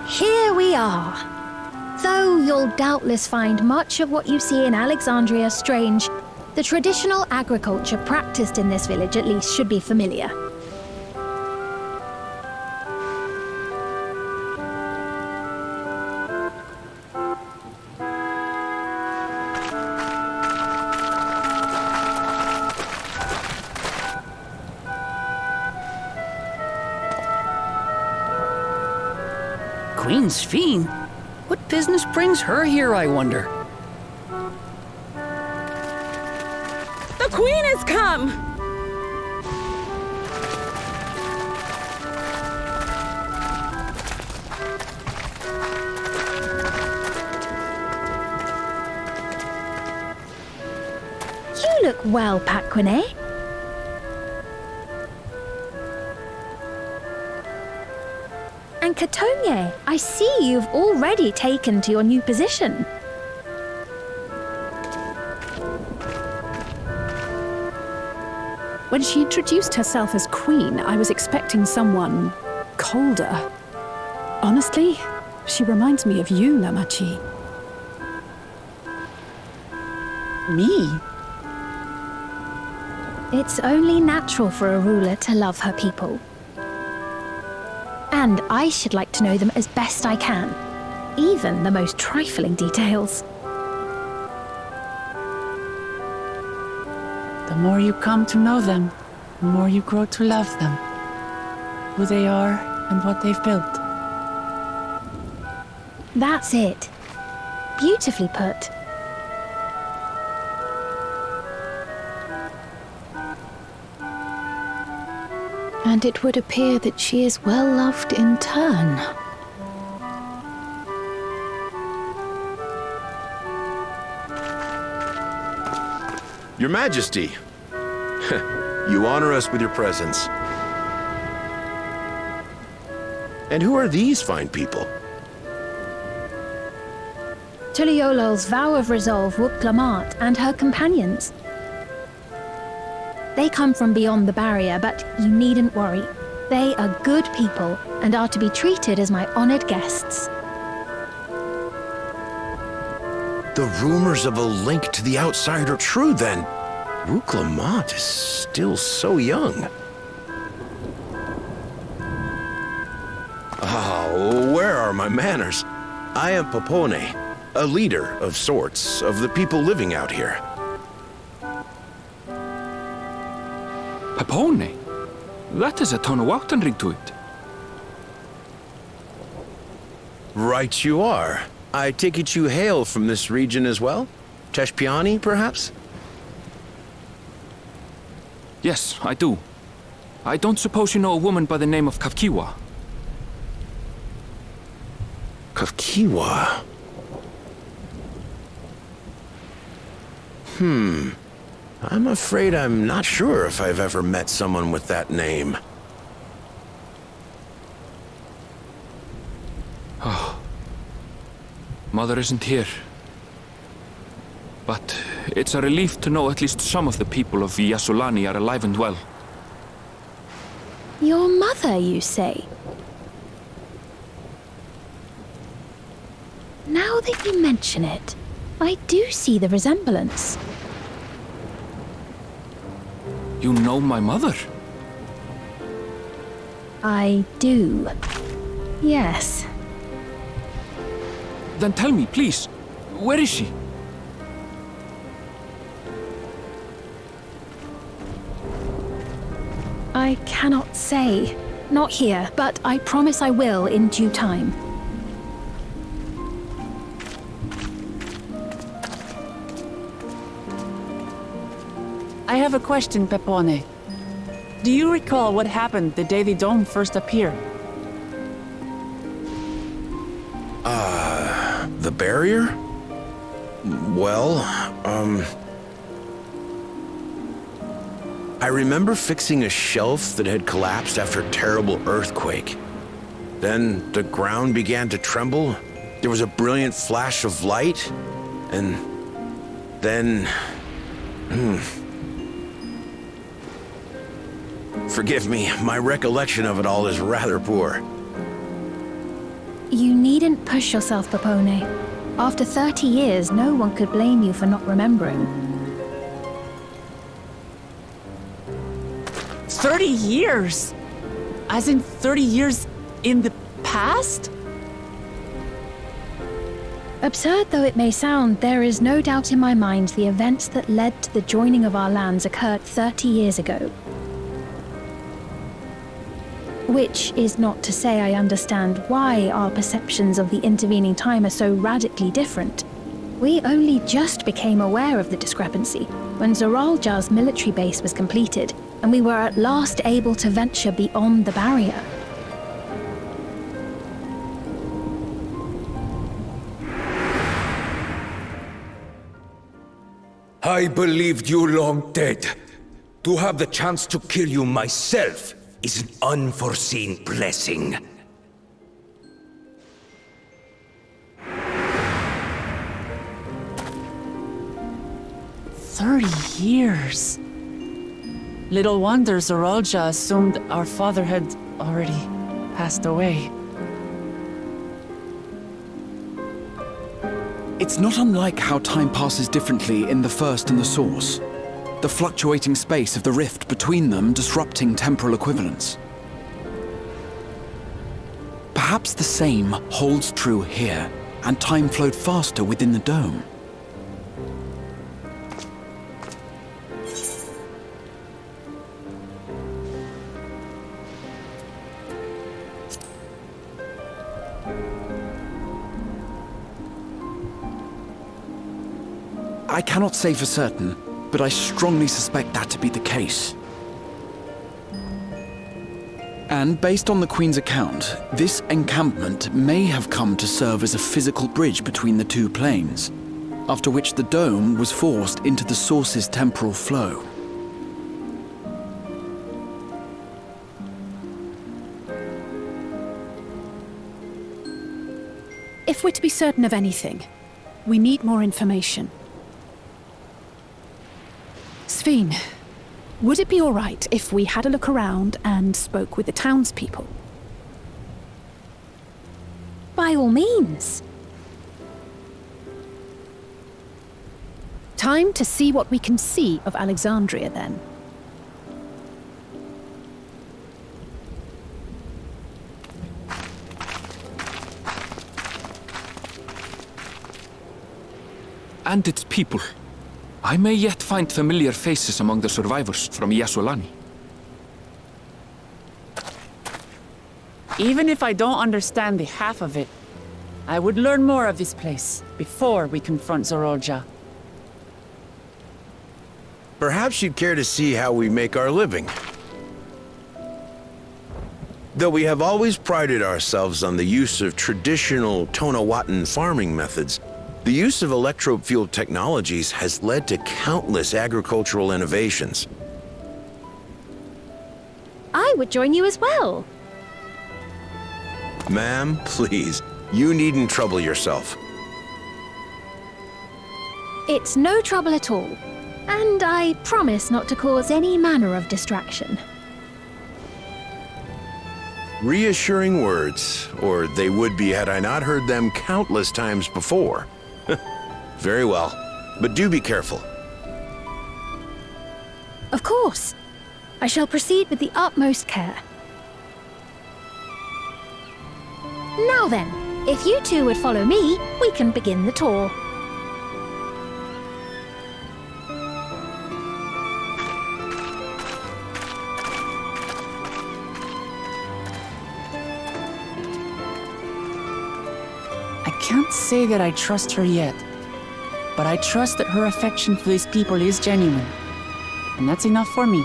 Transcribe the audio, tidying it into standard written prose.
Here we are. Though you'll doubtless find much of what you see in Alexandria strange, the traditional agriculture practiced in this village at least should be familiar. Queen Sphene? What business brings her here, I wonder? The Queen has come! You look well, Paquine. And Katonye, I see you've already taken to your new position. When she introduced herself as queen, I was expecting someone colder. Honestly, she reminds me of you, Namachi. Me? It's only natural for a ruler to love her people. And I should like to know them as best I can, even the most trifling details. The more you come to know them, the more you grow to love them. Who they are and what they've built. That's it. Beautifully put. And it would appear that she is well loved in turn. Your Majesty, you honor us with your presence. And who are these fine people? Tuliolol's vow of resolve, Wuklamat, and her companions. They come from beyond the barrier, but you needn't worry. They are good people and are to be treated as my honored guests. The rumors of a link to the outside are true, then. Wuklamat is still so young. Oh, where are my manners? I am Popone, a leader of sorts of the people living out here. Popone? That is a Tonawaktan ring to it. Right you are. I take it you hail from this region as well? Teshpiani, perhaps? Yes, I do. I don't suppose you know a woman by the name of Kafkiwa. Kafkiwa? I'm afraid I'm not sure if I've ever met someone with that name. Mother isn't here. But it's a relief to know at least some of the people of Yasulani are alive and well. Your mother, you say? Now that you mention it, I do see the resemblance. You know my mother? I do. Yes. Then tell me, please, where is she? I cannot say. Not here, but I promise I will in due time. I have a question, Pepone. Do you recall what happened the day the dome first appeared? The barrier? Well, I remember fixing a shelf that had collapsed after a terrible earthquake. Then the ground began to tremble. There was a brilliant flash of light, and then... Forgive me, my recollection of it all is rather poor. You needn't push yourself, Pepone. After 30 years, no one could blame you for not remembering. 30 years? As in 30 years in the past? Absurd though it may sound, there is no doubt in my mind the events that led to the joining of our lands occurred 30 years ago. Which is not to say I understand why our perceptions of the intervening time are so radically different. We only just became aware of the discrepancy when Zoralja's military base was completed, and we were at last able to venture beyond the barrier. I believed you long dead. To have the chance to kill you myself is an unforeseen blessing. Years. Little wonder Zoralja assumed our father had already passed away. It's not unlike how time passes differently in the First and the Source. The fluctuating space of the rift between them disrupting temporal equivalence. Perhaps the same holds true here, and time flowed faster within the dome. I cannot say for certain, but I strongly suspect that to be the case. And based on the Queen's account, this encampment may have come to serve as a physical bridge between the two planes, after which the dome was forced into the Source's temporal flow. If we're to be certain of anything, we need more information. Sphene, would it be all right if we had a look around and spoke with the townspeople? By all means. Time to see what we can see of Alexandria, then. And its people. I may yet find familiar faces among the survivors from Yasolani. Even if I don't understand the half of it, I would learn more of this place before we confront Zoralja. Perhaps you'd care to see how we make our living. Though we have always prided ourselves on the use of traditional Tonawatan farming methods, the use of electro-fueled technologies has led to countless agricultural innovations. I would join you as well. Ma'am, please, you needn't trouble yourself. It's no trouble at all, and I promise not to cause any manner of distraction. Reassuring words, or they would be had I not heard them countless times before. Very well, but do be careful. Of course. I shall proceed with the utmost care. Now then, if you two would follow me, we can begin the tour. I can't say that I trust her yet, but I trust that her affection for these people is genuine, and that's enough for me.